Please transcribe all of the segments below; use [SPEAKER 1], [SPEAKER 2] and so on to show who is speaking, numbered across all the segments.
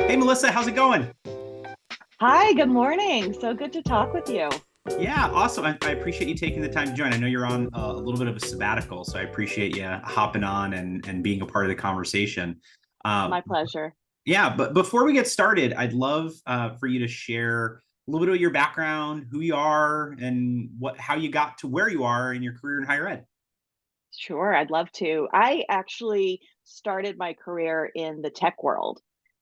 [SPEAKER 1] Hey, Melissa, how's it going?
[SPEAKER 2] Hi, good morning. So good to talk with you.
[SPEAKER 1] Yeah, awesome. I appreciate you taking the time to join. I know you're on a little bit of a sabbatical, so I appreciate you hopping on and being a part of the conversation. Um,
[SPEAKER 2] My pleasure.
[SPEAKER 1] yeah, but before we get started, I'd love for you to share a little bit of your background, who you are, and how you got to where you are in your career in higher ed.
[SPEAKER 2] Sure, I'd love to. I actually started my career in the tech world.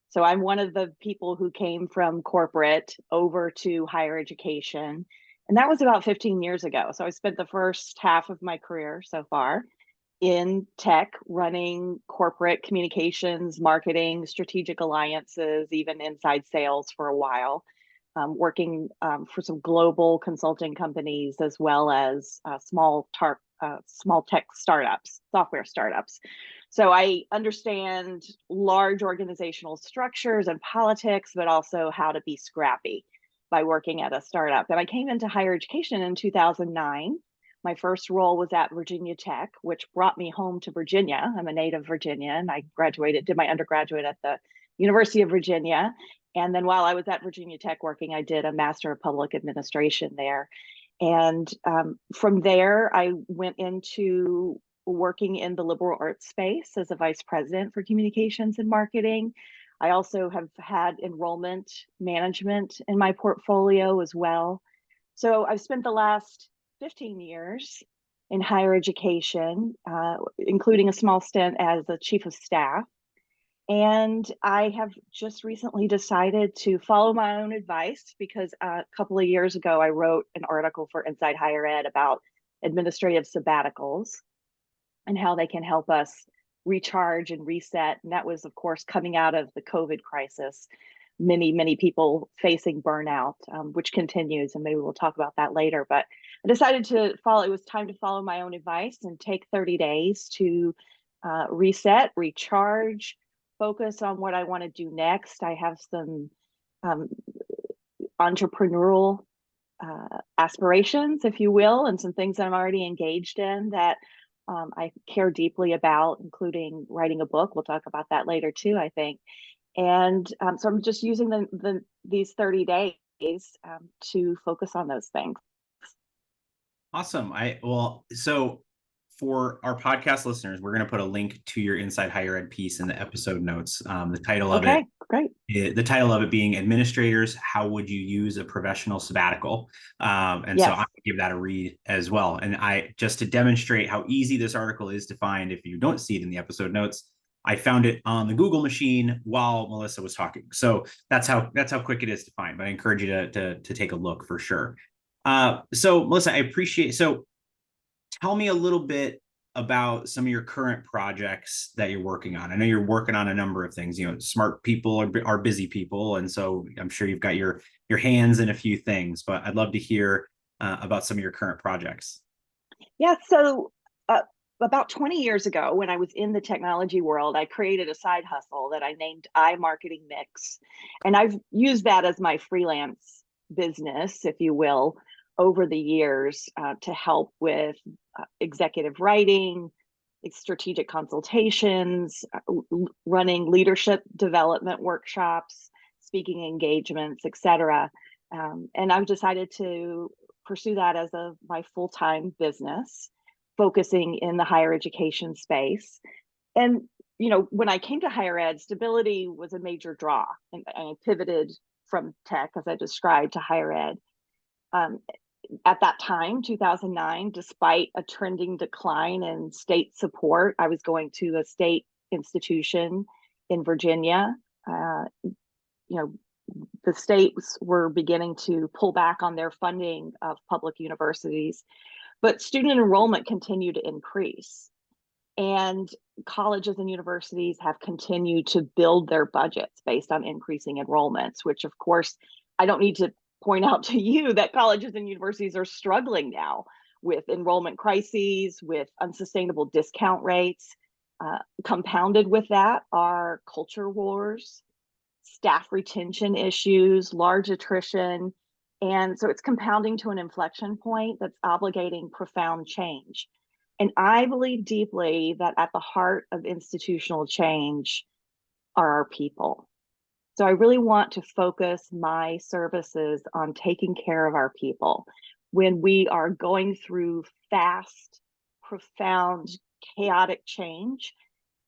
[SPEAKER 2] So I'm one of the people who came from corporate over to higher education. And that was about 15 years ago. So I spent the first half of my career so far in tech, running corporate communications, marketing, strategic alliances, even inside sales for a while, working for some global consulting companies as well as small tech startups, software startups. So I understand large organizational structures and politics, but also how to be scrappy by working at a startup. And I came into higher education in 2009. My first role was at Virginia Tech, which brought me home to Virginia. I'm a native Virginian. I did my undergraduate at the University of Virginia. And then while I was at Virginia Tech working, I did a Master of Public Administration there. And from there, I went into working in the liberal arts space as a vice president for communications and marketing. I also have had enrollment management in my portfolio as well. So I've spent the last 15 years in higher education, including a small stint as the chief of staff. And I have just recently decided to follow my own advice because a couple of years ago, I wrote an article for Inside Higher Ed about administrative sabbaticals and how they can help us recharge and reset. And that was, of course, coming out of the COVID crisis. Many people facing burnout, which continues, and maybe we'll talk about that later. But I decided to follow, it was time to follow my own advice and take 30 days to reset, recharge, focus on what I want to do next. I have some um, entrepreneurial aspirations, if you will, and some things that I'm already engaged in that I care deeply about, including writing a book. We'll talk about that later too, I think. And so I'm just using these 30 days to focus on those things.
[SPEAKER 1] Awesome. So for our podcast listeners, we're going to put a link to your Inside Higher Ed piece in the episode notes.
[SPEAKER 2] Okay, great.
[SPEAKER 1] The title of it being Administrators, How Would You Use a Professional Sabbatical? And so I'm
[SPEAKER 2] Yes.
[SPEAKER 1] going to give that a read as well. And just to demonstrate how easy this article is to find, if you don't see it in the episode notes, I found it on the Google machine while Melissa was talking. So that's how quick it is to find. But I encourage you to take a look for sure. So Melissa, I appreciate. So tell me a little bit about some of your current projects that you're working on. I know you're working on a number of things. You know, smart people are busy people, and so I'm sure you've got your hands in a few things. But I'd love to hear about some of your current projects.
[SPEAKER 2] Yeah. So about 20 years ago, when I was in the technology world, I created a side hustle that I named iMarketingMix. And I've used that as my freelance business, if you will, over the years to help with executive writing, strategic consultations, running leadership development workshops, speaking engagements, etc. And I've decided to pursue that as my full-time business, focusing in the higher education space. And when I came to higher ed, stability was a major draw, and I pivoted from tech, as I described, to higher ed. Um, at that time, 2009, despite a trending decline in state support, I was going to a state institution in Virginia. You know, the states were beginning to pull back on their funding of public universities, but student enrollment continued to increase. And colleges and universities have continued to build their budgets based on increasing enrollments, which, of course, I don't need to point out to you that colleges and universities are struggling now with enrollment crises, with unsustainable discount rates. Compounded with that are culture wars, staff retention issues, large attrition. And so it's compounding to an inflection point that's obligating profound change. And I believe deeply that at the heart of institutional change are our people. So I really want to focus my services on taking care of our people when we are going through fast, profound, chaotic change.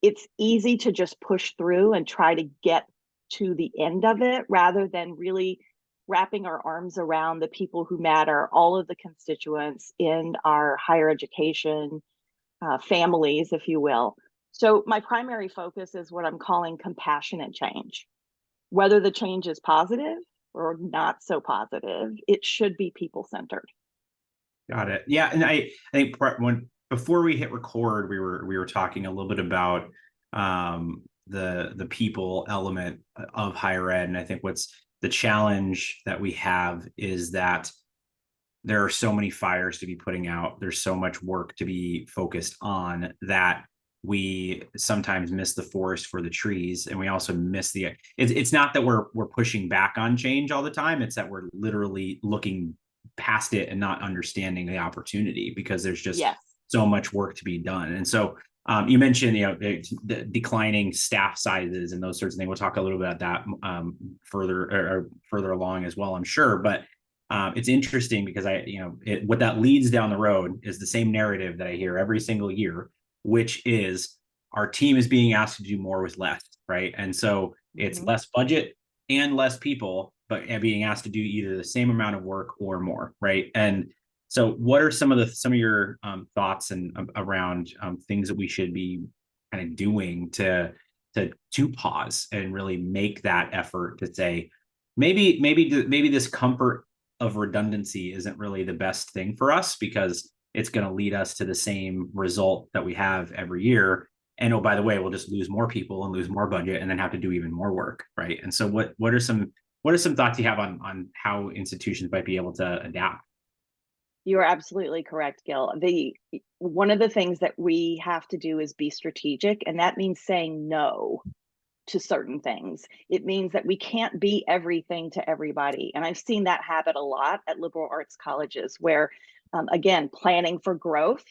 [SPEAKER 2] It's easy to just push through and try to get to the end of it rather than really wrapping our arms around the people who matter, all of the constituents in our higher education families, if you will. So my primary focus is what I'm calling compassionate change. Whether the change is positive or not so positive, it should be people-centered.
[SPEAKER 1] Got it. Yeah, and I think when before we hit record, we were talking a little bit about the people element of higher ed, and I think what's the challenge that we have is that there are so many fires to be putting out. There's so much work to be focused on that we sometimes miss the forest for the trees, and we also miss the. It's not that we're pushing back on change all the time. It's that we're literally looking past it and not understanding the opportunity because there's just
[SPEAKER 2] Yes.
[SPEAKER 1] so much work to be done. And so you mentioned, the declining staff sizes and those sorts of things. We'll talk a little bit about that further along as well, I'm sure. But it's interesting because what that leads down the road is the same narrative that I hear every single year, which is our team is being asked to do more with less, right? And so it's less budget and less people, but being asked to do either the same amount of work or more, right? And so, what are some of your thoughts and around things that we should be kind of doing to pause and really make that effort to say maybe this comfort of redundancy isn't really the best thing for us because it's going to lead us to the same result that we have every year. And oh, by the way, we'll just lose more people and lose more budget and then have to do even more work, right? And so, what are some thoughts you have on how institutions might be able to adapt?
[SPEAKER 2] You're absolutely correct, Gil. One of the things that we have to do is be strategic, and that means saying no to certain things. It means that we can't be everything to everybody. And I've seen that happen a lot at liberal arts colleges where, again, planning for growth,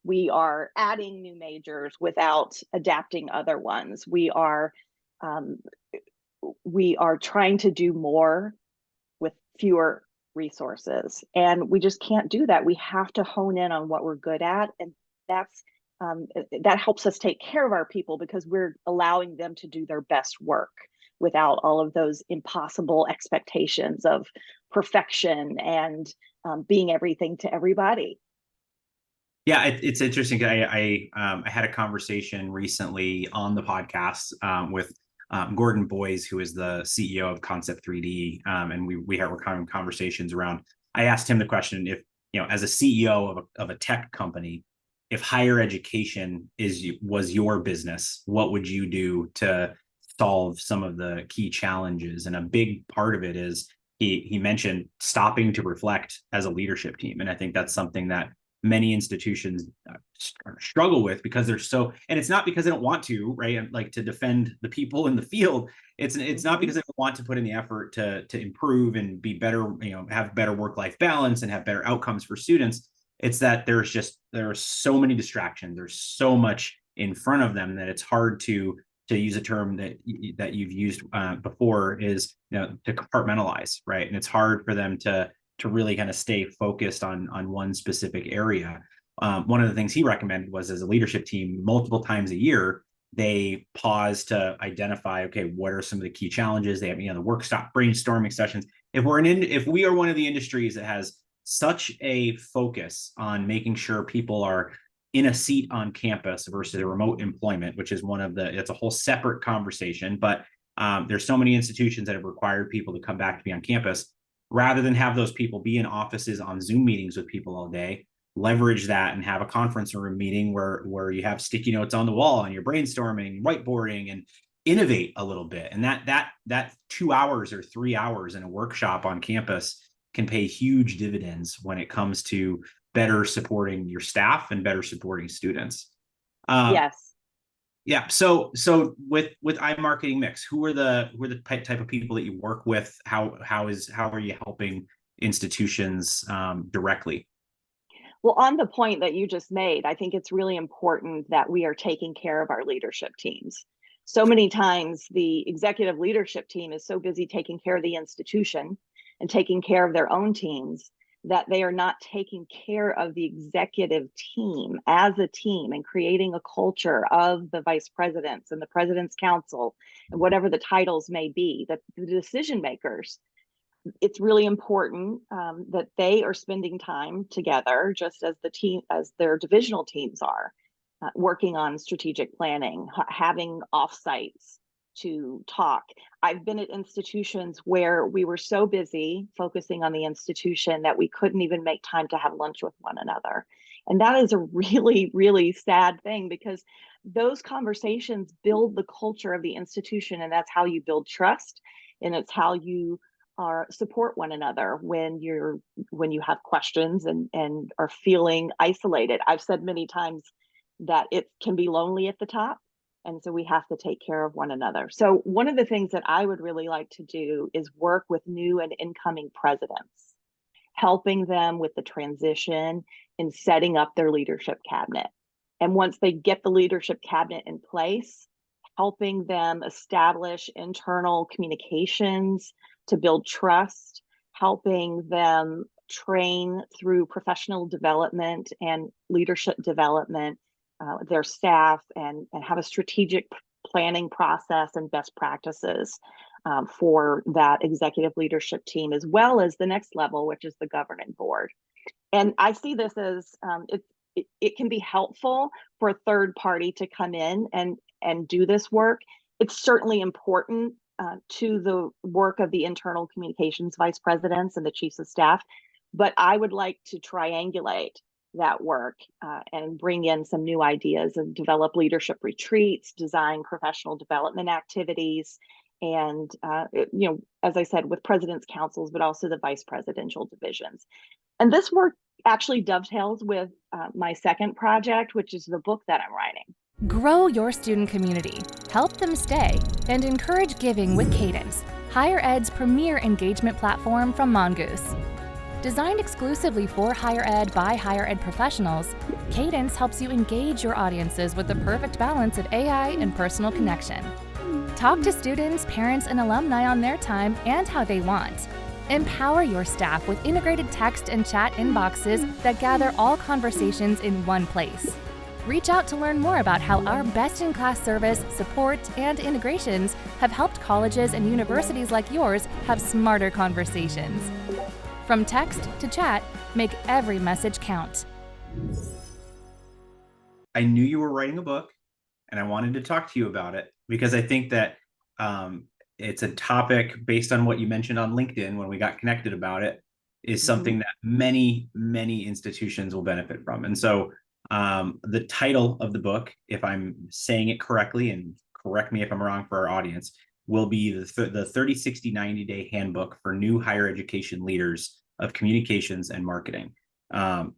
[SPEAKER 2] we are adding new majors without adapting other ones. Um, we are trying to do more with fewer resources, and we just can't do that. We have to hone in on what we're good at, and that's that helps us take care of our people because we're allowing them to do their best work without all of those impossible expectations of perfection and being everything to everybody.
[SPEAKER 1] Yeah, it's interesting. I had a conversation recently on the podcast with Gordon Boys, who is the CEO of Concept 3D, and we were having conversations around. I asked him the question if as a CEO of a tech company, if higher education was your business, what would you do to solve some of the key challenges? And a big part of it is he mentioned stopping to reflect as a leadership team, and I think that's something that many institutions struggle with because they're so, and it's not because they don't want to, right? Like to defend the people in the field. It's not because they don't want to put in the effort to improve and be better, have better work-life balance and have better outcomes for students. It's that there are so many distractions. There's so much in front of them that it's hard to use a term that you've used before is to compartmentalize, right? And it's hard for them to really kind of stay focused on one specific area. One of the things he recommended was as a leadership team, multiple times a year, they pause to identify, okay, what are some of the key challenges? They have, the workshop brainstorming sessions. If we are one of the industries that has such a focus on making sure people are in a seat on campus versus a remote employment, which is it's a whole separate conversation, but there's so many institutions that have required people to come back to be on campus. Rather than have those people be in offices on Zoom meetings with people all day, leverage that and have a conference room meeting where you have sticky notes on the wall and you're brainstorming, whiteboarding, and innovate a little bit. And that 2 hours or 3 hours in a workshop on campus can pay huge dividends when it comes to better supporting your staff and better supporting students.
[SPEAKER 2] Yes.
[SPEAKER 1] Yeah. So with iMarketingMix, who are the type of people that you work with? How are you helping institutions directly?
[SPEAKER 2] Well, on the point that you just made, I think it's really important that we are taking care of our leadership teams. So many times the executive leadership team is so busy taking care of the institution and taking care of their own teams that they are not taking care of the executive team as a team and creating a culture of the vice presidents and the president's council and whatever the titles may be, that the decision makers, it's really important that they are spending time together, just as the team, as their divisional teams are, working on strategic planning, having offsites to talk. I've been at institutions where we were so busy focusing on the institution that we couldn't even make time to have lunch with one another. And that is a really, really sad thing, because those conversations build the culture of the institution, and that's how you build trust, and it's how you are support one another when you have questions and are feeling isolated. I've said many times that it can be lonely at the top, and so we have to take care of one another. So one of the things that I would really like to do is work with new and incoming presidents, helping them with the transition and setting up their leadership cabinet. And once they get the leadership cabinet in place, helping them establish internal communications to build trust, helping them train through professional development and leadership development, their staff, and have a strategic planning process and best practices for that executive leadership team, as well as the next level, which is the governing board. And I see this as it can be helpful for a third party to come in and do this work. It's certainly important to the work of the internal communications vice presidents and the chiefs of staff, but I would like to triangulate that work and bring in some new ideas and develop leadership retreats, design professional development activities, and as I said, with president's councils, but also the vice presidential divisions. And this work actually dovetails with my second project, which is the book that I'm writing.
[SPEAKER 3] Grow your student community, help them stay, and encourage giving with Cadence, higher ed's premier engagement platform from Mongoose. Designed exclusively for higher ed by higher ed professionals, Cadence helps you engage your audiences with the perfect balance of AI and personal connection. Talk to students, parents, and alumni on their time and how they want. Empower your staff with integrated text and chat inboxes that gather all conversations in one place. Reach out to learn more about how our best-in-class service, support, and integrations have helped colleges and universities like yours have smarter conversations. From text to chat, make every message count.
[SPEAKER 1] I knew you were writing a book, and I wanted to talk to you about it because I think that it's a topic, based on what you mentioned on LinkedIn when we got connected about it, is something that many, many institutions will benefit from. And so the title of the book, if I'm saying it correctly, and correct me if I'm wrong for our audience, will be the 30, 60, 90-day handbook for new higher education leaders of communications and marketing.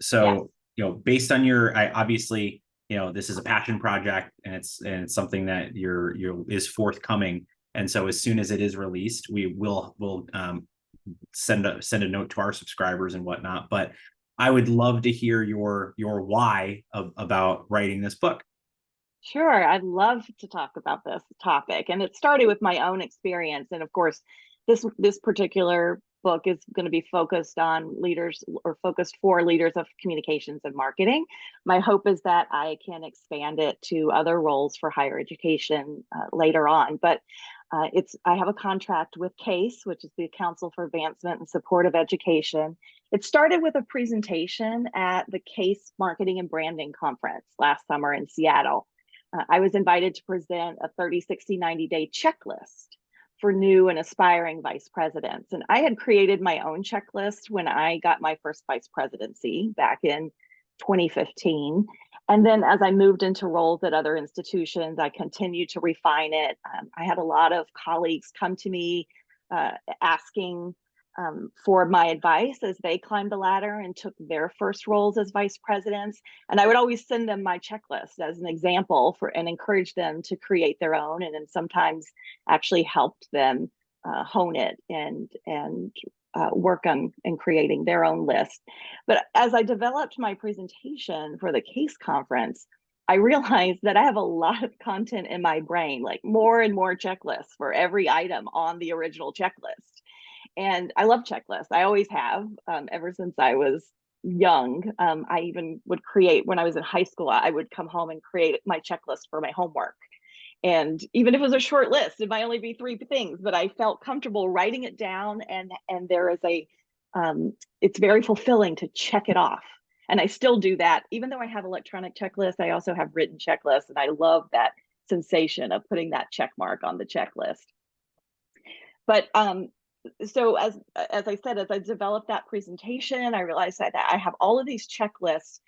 [SPEAKER 1] So, yes. Based on obviously, this is a passion project, and it's something that is forthcoming. And so as soon as it is released, we'll send a note to our subscribers and whatnot. But I would love to hear your why about writing this book.
[SPEAKER 2] Sure, I'd love to talk about this topic. And it started with my own experience. And of course, this particular book is going to be focused on leaders, or focused for leaders of communications and marketing. My hope is that I can expand it to other roles for higher education later on. But I have a contract with CASE, which is the Council for Advancement and Support of Education. It started with a presentation at the CASE Marketing and Branding Conference last summer in Seattle. I was invited to present a 30, 60, 90-day checklist for new and aspiring vice presidents. And I had created my own checklist when I got my first vice presidency back in 2015. And then as I moved into roles at other institutions, I continued to refine it. I had a lot of colleagues come to me asking for my advice as they climbed the ladder and took their first roles as vice presidents. And I would always send them my checklist as an example and encourage them to create their own, and then sometimes actually helped them hone it and work on and creating their own list. But as I developed my presentation for the CASE conference, I realized that I have a lot of content in my brain, like more and more checklists for every item on the original checklist. And I love checklists. I always have, ever since I was young. I even would create, when I was in high school, I would come home and create my checklist for my homework. And even if it was a short list, it might only be 3 things, but I felt comfortable writing it down. And there is it's very fulfilling to check it off. And I still do that. Even though I have electronic checklists, I also have written checklists. And I love that sensation of putting that check mark on the checklist. But so as I said, as I developed that presentation, I realized that I have all of these checklists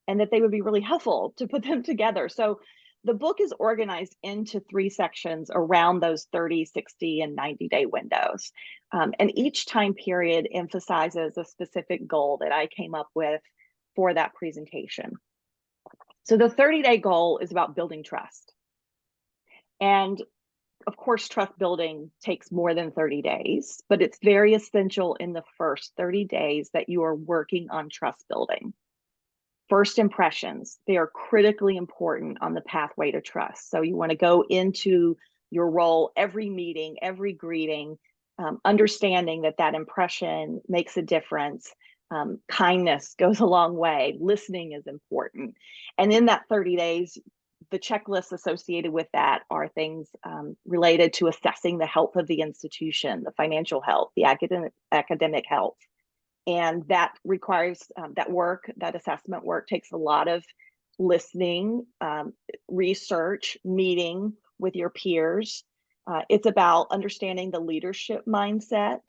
[SPEAKER 2] and that they would be really helpful to put them together. So the book is organized into 3 sections around those 30, 60, and 90-day windows. And each time period emphasizes a specific goal that I came up with for that presentation. So the 30-day goal is about building trust. And of course, trust building takes more than 30 days, but it's very essential in the first 30 days that you are working on trust building. First impressions, they are critically important on the pathway to trust. So you want to go into your role, every meeting, every greeting, understanding that that impression makes a difference. Kindness goes a long way. Listening is important. And in that 30 days, the checklists associated with that are things related to assessing the health of the institution, the financial health, the academic health. And that requires that assessment work takes a lot of listening, research, meeting with your peers. It's about understanding the leadership mindset,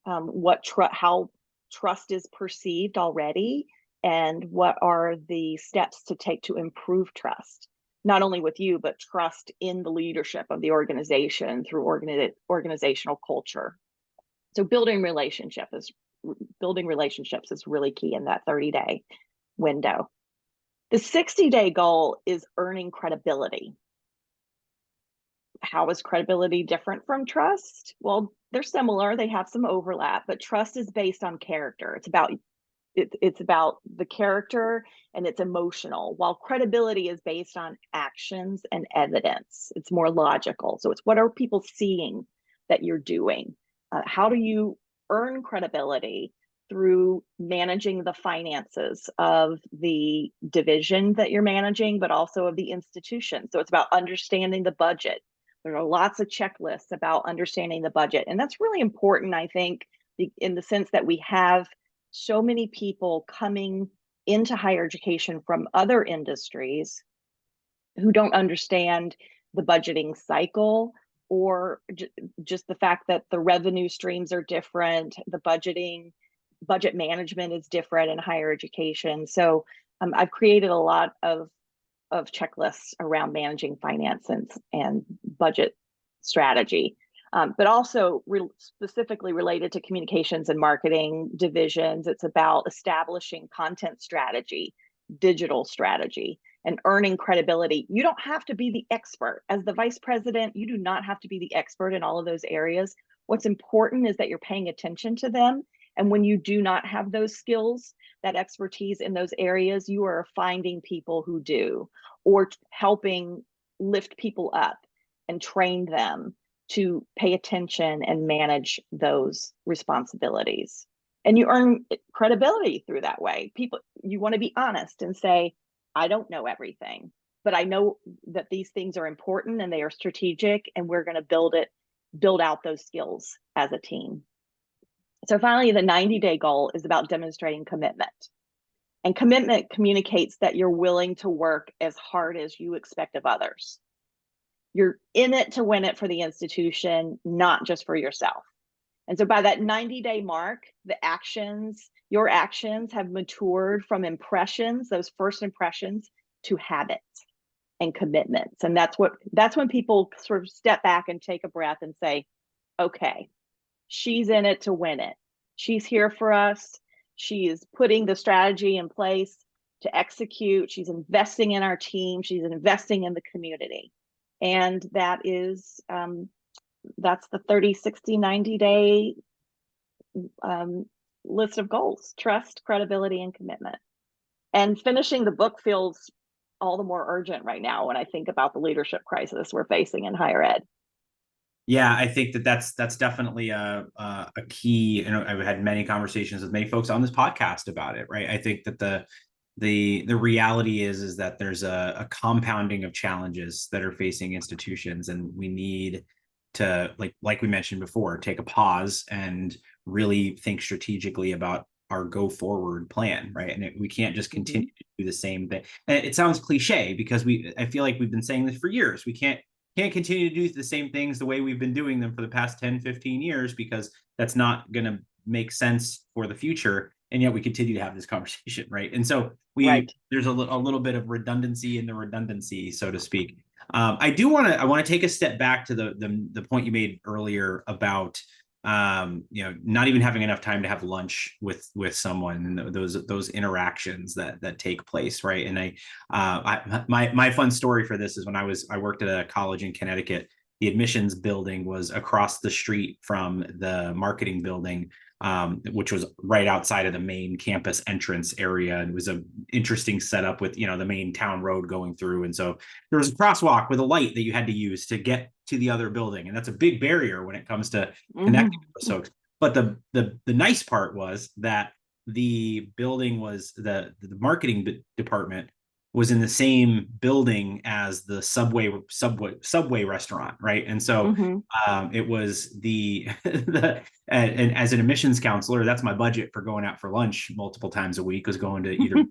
[SPEAKER 2] how trust is perceived already, and what are the steps to take to improve trust, not only with you, but trust in the leadership of the organization through organizational culture. So building relationships is really key in that 30-day window. The 60-day goal is earning credibility. How is credibility different from trust? Well, they're similar, they have some overlap, but trust is based on character. It's about the character, and it's emotional, while credibility is based on actions and evidence. It's more logical. So it's, what are people seeing that you're doing? How do you earn credibility? Through managing the finances of the division that you're managing, but also of the institution. So it's about understanding the budget. There are lots of checklists about understanding the budget. And that's really important, I think, in the sense that we have so many people coming into higher education from other industries who don't understand the budgeting cycle, or just the fact that the revenue streams are different, the budget management is different in higher education. So I've created a lot of checklists around managing finance and budget strategy, but also specifically related to communications and marketing divisions. It's about establishing content strategy, digital strategy, and earning credibility. You don't have to be the expert. As the vice president, you do not have to be the expert in all of those areas. What's important is that you're paying attention to them. And when you do not have those skills, that expertise in those areas, you are finding people who do, or helping lift people up and train them to pay attention and manage those responsibilities. And you earn credibility through that way. You want to be honest and say, I don't know everything, but I know that these things are important and they are strategic, and we're going to build out those skills as a team. So finally, the 90-day goal is about demonstrating commitment. And commitment communicates that you're willing to work as hard as you expect of others. You're in it to win it for the institution, not just for yourself. And so by that 90-day mark, your actions have matured from impressions, those first impressions, to habits and commitments. And that's when people sort of step back and take a breath and say, okay, she's in it to win it. She's here for us. She is putting the strategy in place to execute. She's investing in our team. She's investing in the community. And that is, that's the 30, 60, 90-day list of goals: trust, credibility, and commitment. And finishing the book feels all the more urgent right now when I think about the leadership crisis we're facing in higher ed.
[SPEAKER 1] Yeah, I think that's definitely a key. And I've had many conversations with many folks on this podcast about it, right? I think that the reality is that there's a compounding of challenges that are facing institutions, and we need to, like we mentioned before, take a pause and really think strategically about our go forward plan, right? And we can't just continue to do the same thing. And it sounds cliche because I feel like we've been saying this for years. We can't continue to do the same things the way we've been doing them for the past 10, 15 years, because that's not going to make sense for the future. And yet we continue to have this conversation, right? And so there's a little bit of redundancy in the redundancy, so to speak. I want to take a step back to the point you made earlier about not even having enough time to have lunch with someone, and those interactions that take place, right? And my fun story for this is when I worked at a college in Connecticut. The admissions building was across the street from the marketing building, which was right outside of the main campus entrance area. And it was an interesting setup with, the main town road going through. And so there was a crosswalk with a light that you had to use to get to the other building. And that's a big barrier when it comes to connecting with folks. But the nice part was that the building was the marketing department was in the same building as the subway restaurant, right? And so it was and as an admissions counselor, that's my budget for going out for lunch multiple times a week, was going to either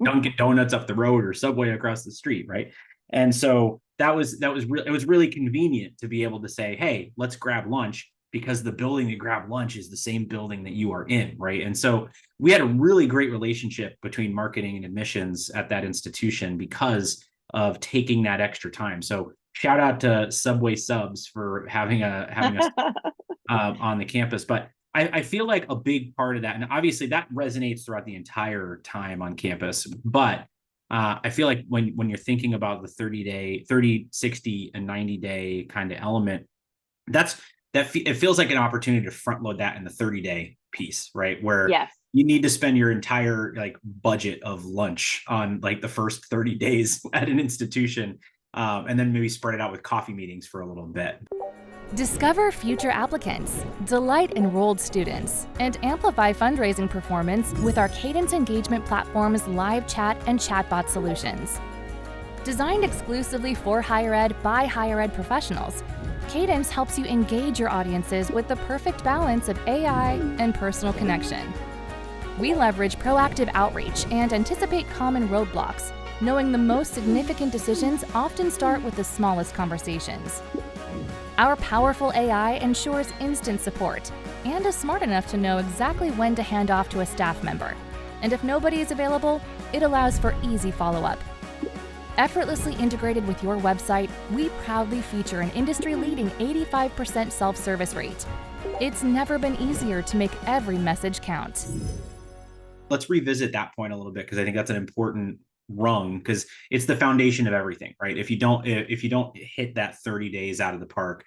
[SPEAKER 1] Dunkin' Donuts up the road or Subway across the street, right? And so it was really convenient to be able to say, hey, let's grab lunch, because the building to grab lunch is the same building that you are in, right? And so we had a really great relationship between marketing and admissions at that institution because of taking that extra time. So shout out to Subway Subs for having us on the campus. But I feel like a big part of that, and obviously that resonates throughout the entire time on campus, but I feel like when you're thinking about the 30, 60, and 90-day kind of element, it feels like an opportunity to front load that in the 30-day piece, right? Where you need to spend your entire budget of lunch on the first 30 days at an institution, and then maybe spread it out with coffee meetings for a little bit.
[SPEAKER 3] Discover future applicants, delight enrolled students, and amplify fundraising performance with our Cadence engagement platform's live chat and chatbot solutions. Designed exclusively for higher ed by higher ed professionals, Cadence helps you engage your audiences with the perfect balance of AI and personal connection. We leverage proactive outreach and anticipate common roadblocks, knowing the most significant decisions often start with the smallest conversations. Our powerful AI ensures instant support and is smart enough to know exactly when to hand off to a staff member. And if nobody is available, it allows for easy follow-up. Effortlessly integrated with your website, we proudly feature an industry-leading 85% self-service rate. It's never been easier to make every message count.
[SPEAKER 1] Let's revisit that point a little bit, because I think that's an important rung, because it's the foundation of everything, right? If you don't hit that 30 days out of the park,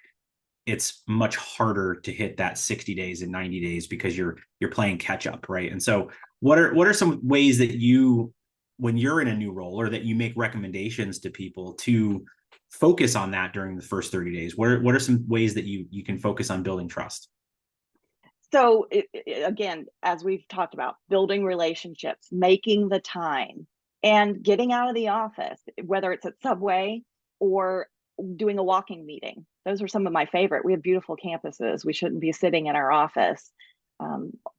[SPEAKER 1] it's much harder to hit that 60 days and 90 days because you're playing catch up, right? And so what are some ways that you, when you're in a new role, or that you make recommendations to people to focus on that during the first 30 days? What are some ways that you can focus on building trust?
[SPEAKER 2] So again, as we've talked about, building relationships, making the time, and getting out of the office, whether it's at Subway or doing a walking meeting. Those are some of my favorite. We have beautiful campuses. We shouldn't be sitting in our office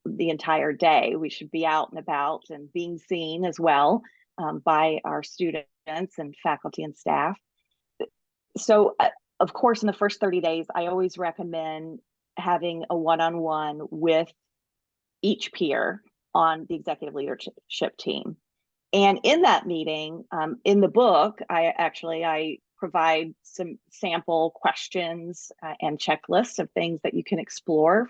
[SPEAKER 2] the entire day. We should be out and about and being seen as well by our students and faculty and staff. So of course, in the first 30 days, I always recommend having a one-on-one with each peer on the executive leadership team. And in that meeting, in the book, I provide some sample questions and checklists of things that you can explore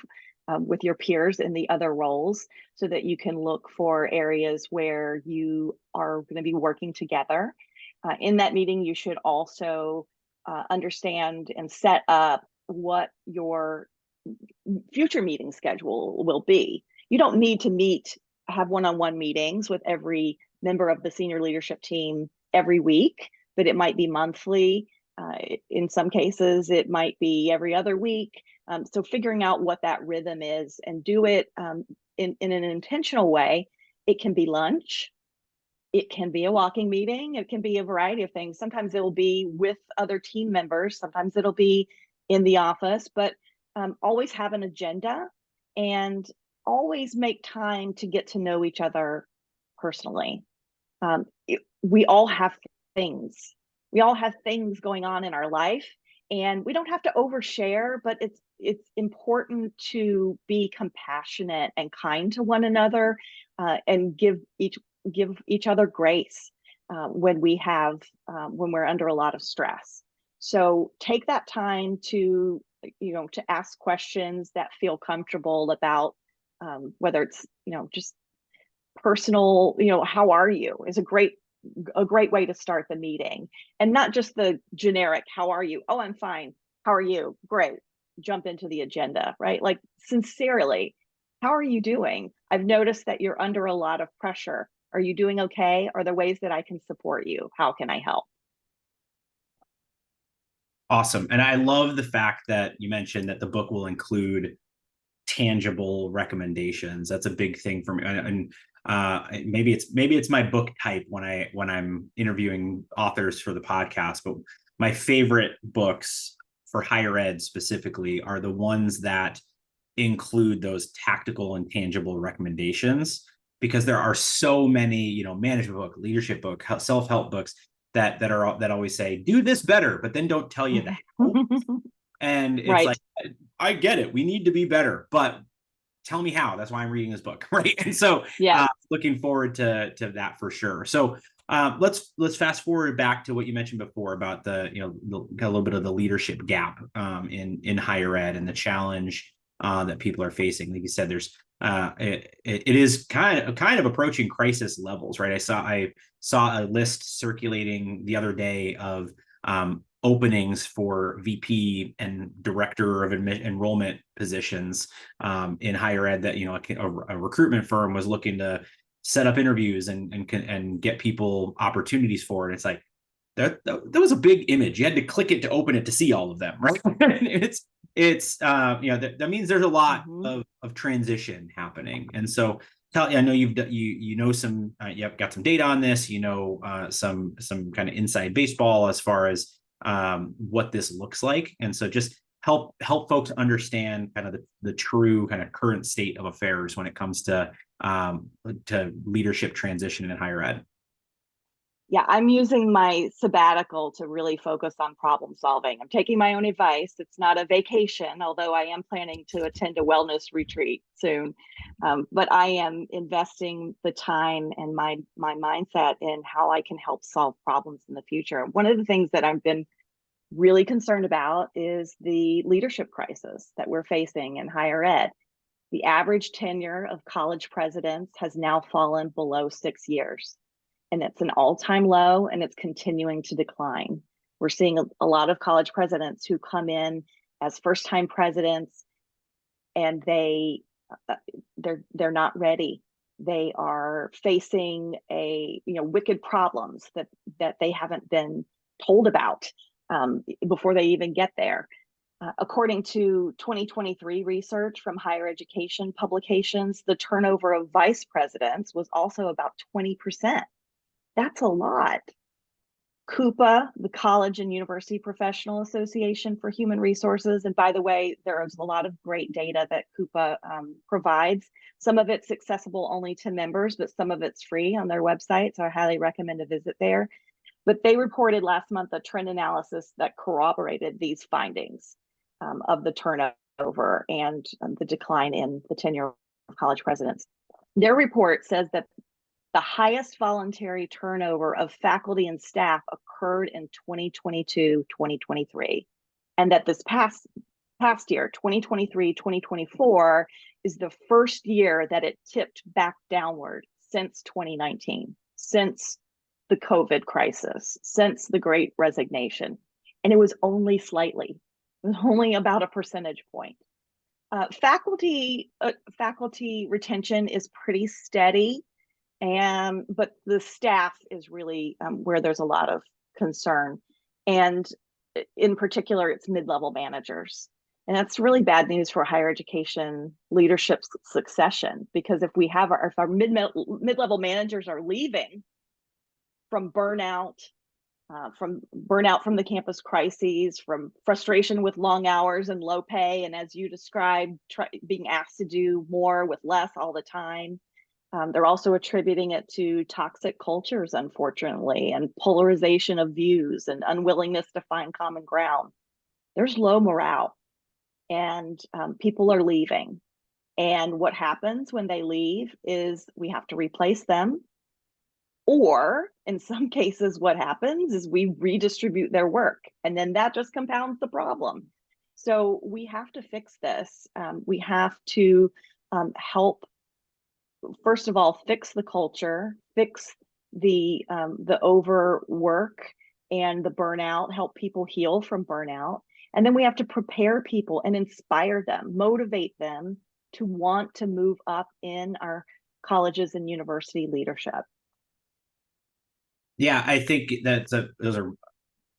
[SPEAKER 2] with your peers in the other roles, so that you can look for areas where you are going to be working together. In that meeting, you should also understand and set up what your future meeting schedule will be. You don't need to have one-on-one meetings with every member of the senior leadership team every week, but it might be monthly. In some cases, it might be every other week. So figuring out what that rhythm is and do it in an intentional way. It can be lunch. It can be a walking meeting. It can be a variety of things. Sometimes it'll be with other team members. Sometimes it'll be in the office, but always have an agenda and always make time to get to know each other personally. We all have things. We all have things going on in our life, and we don't have to overshare, but it's important to be compassionate and kind to one another, and give each other grace when we're under a lot of stress. So take that time to ask questions that feel comfortable about whether it's just personal. How are you is a great way to start the meeting, and not just the generic how are you. Oh, I'm fine. How are you? Great. Jump into the agenda, right? Like, sincerely, how are you doing? I've noticed that you're under a lot of pressure. Are you doing okay? Are there ways that I can support you? How can I help?
[SPEAKER 1] Awesome. And I love the fact that you mentioned that the book will include tangible recommendations. That's a big thing for me. And maybe it's my book type when I'm interviewing authors for the podcast, but my favorite books for higher ed specifically are the ones that include those tactical and tangible recommendations, because there are so many, management book, leadership book, self-help books that always say, do this better, but then don't tell you that. And it's
[SPEAKER 2] right.
[SPEAKER 1] like, I get it. We need to be better, but tell me how. That's why I'm reading this book. Right. And so looking forward to that for sure. So let's fast forward back to what you mentioned before about a little bit of the leadership gap in higher ed and the challenge that people are facing. Like you said, there's it is kind of approaching crisis levels, right? I saw a list circulating the other day of openings for VP and director of enrollment positions in higher ed that a recruitment firm was looking to set up interviews and get people opportunities for it. It's like that was a big image. You had to click it to open it to see all of them, right? That means there's a lot of transition happening. And so I know you've got some data on this, some kind of inside baseball as far as what this looks like. And so just help folks understand kind of the true kind of current state of affairs when it comes to leadership transition in higher ed.
[SPEAKER 2] Yeah, I'm using my sabbatical to really focus on problem solving. I'm taking my own advice. It's not a vacation, although I am planning to attend a wellness retreat soon. But I am investing the time and my mindset in how I can help solve problems in the future. One of the things that I've been really concerned about is the leadership crisis that we're facing in higher ed. The average tenure of college presidents has now fallen below 6 years. And it's an all-time low, and it's continuing to decline. We're seeing a lot of college presidents who come in as first-time presidents, and they're not ready. They are facing wicked problems that they haven't been told about before they even get there. According to 2023 research from higher education publications, the turnover of vice presidents was also about 20%. That's a lot. CUPA, the College and University Professional Association for Human Resources, and by the way, there's a lot of great data that CUPA provides. Some of it's accessible only to members, but some of it's free on their website, so I highly recommend a visit there. But they reported last month a trend analysis that corroborated these findings of the turnover and the decline in the tenure of college presidents. Their report says that the highest voluntary turnover of faculty and staff occurred in 2022-2023, and that this past year, 2023-2024, is the first year that it tipped back downward since 2019, since the COVID crisis, since the Great Resignation, and it was only slightly. It was only about a percentage point. Faculty retention is pretty steady. But the staff is really where there's a lot of concern. And in particular, it's mid-level managers. And that's really bad news for higher education leadership succession, because if our mid-level managers are leaving from burnout, from the campus crises, from frustration with long hours and low pay, and as you described, being asked to do more with less all the time. They're also attributing it to toxic cultures, unfortunately, and polarization of views and unwillingness to find common ground. There's low morale, and people are leaving. And what happens when they leave is we have to replace them. Or in some cases, what happens is we redistribute their work, and then that just compounds the problem. So we have to fix this. We have to help, first of all, fix the culture, fix the overwork and the burnout, help people heal from burnout. And then we have to prepare people and inspire them, motivate them to want to move up in our colleges and university leadership.
[SPEAKER 1] Yeah, I think those are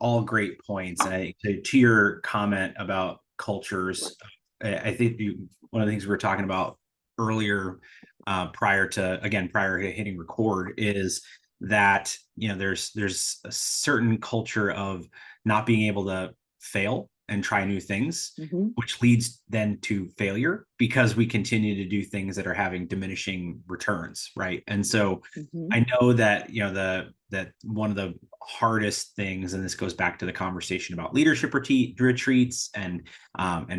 [SPEAKER 1] all great points. And to your comment about cultures, I think one of the things we were talking about earlier, prior to hitting record, is that there's a certain culture of not being able to fail and try new things, which leads then to failure because we continue to do things that are having diminishing returns, right? And so I know that that one of the hardest things, and this goes back to the conversation about leadership retreats and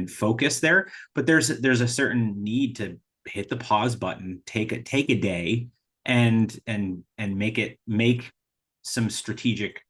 [SPEAKER 1] focus there, but there's a certain need to hit the pause button, take a day and make some strategic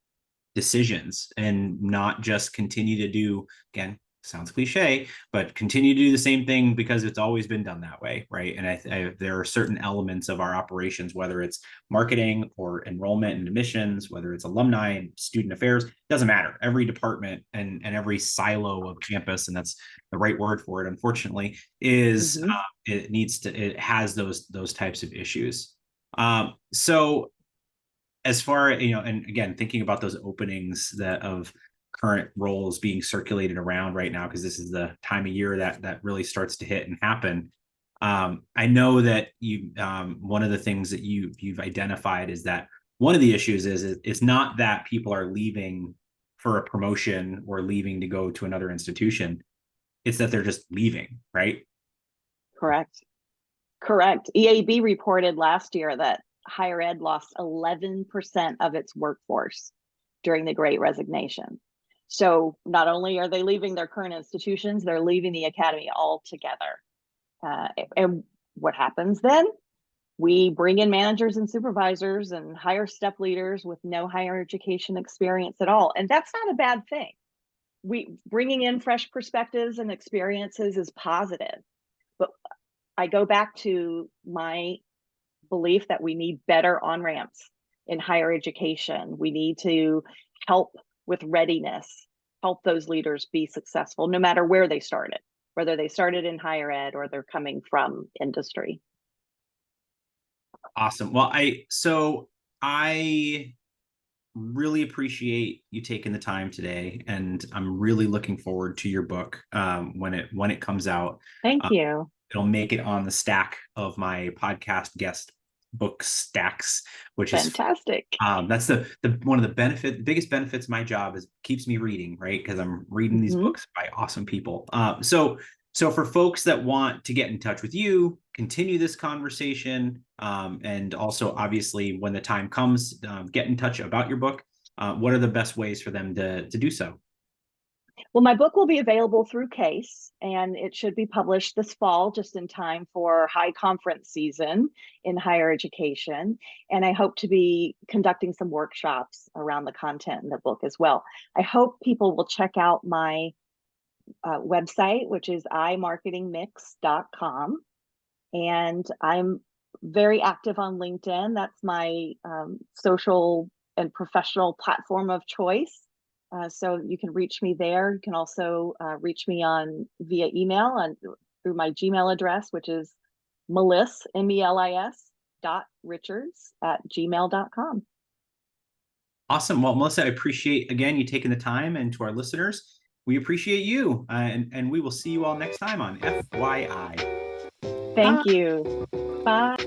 [SPEAKER 1] decisions, and not just continue to do, again, sounds cliche, but continue to do the same thing because it's always been done that way, right? And there are certain elements of our operations, whether it's marketing or enrollment and admissions, whether it's alumni and student affairs, doesn't matter. Every department and every silo of campus, and that's the right word for it, unfortunately, is it has those types of issues. So as far, and again, thinking about those openings of current roles being circulated around right now, because this is the time of year that really starts to hit and happen. I know that one of the things that you've identified is that one of the issues is it's not that people are leaving for a promotion or leaving to go to another institution. It's that they're just leaving, right?
[SPEAKER 2] Correct. EAB reported last year that higher ed lost 11% of its workforce during the Great Resignation. So not only are they leaving their current institutions, they're leaving the academy altogether. And what happens then? We bring in managers and supervisors and higher step leaders with no higher education experience at all. And that's not a bad thing. Bringing in fresh perspectives and experiences is positive. But I go back to my belief that we need better on-ramps in higher education. We need to help with readiness, help those leaders be successful, no matter where they started, whether they started in higher ed or they're coming from industry.
[SPEAKER 1] Awesome. Well, I really appreciate you taking the time today, and I'm really looking forward to your book when it comes out.
[SPEAKER 2] Thank you.
[SPEAKER 1] It'll make it on the stack of my podcast guest book stacks, which
[SPEAKER 2] fantastic.
[SPEAKER 1] Is that's the one of the biggest benefits of my job is keeps me reading, right? Because I'm reading these books by awesome people. So for folks that want to get in touch with you, continue this conversation, and also obviously when the time comes, get in touch about your book, what are the best ways for them to do so?
[SPEAKER 2] Well, my book will be available through Case, and it should be published this fall, just in time for high conference season in higher education. And I hope to be conducting some workshops around the content in the book as well. I hope people will check out my website, which is iMarketingMix.com. And I'm very active on LinkedIn. That's my social and professional platform of choice. So you can reach me there. You can also reach me via email and through my Gmail address, which is Melis, MELIS, f.richards@gmail.com.
[SPEAKER 1] Awesome. Well, Melissa, I appreciate, again, you taking the time, and to our listeners, we appreciate you. And we will see you all next time on FYI.
[SPEAKER 2] Thank you. Bye.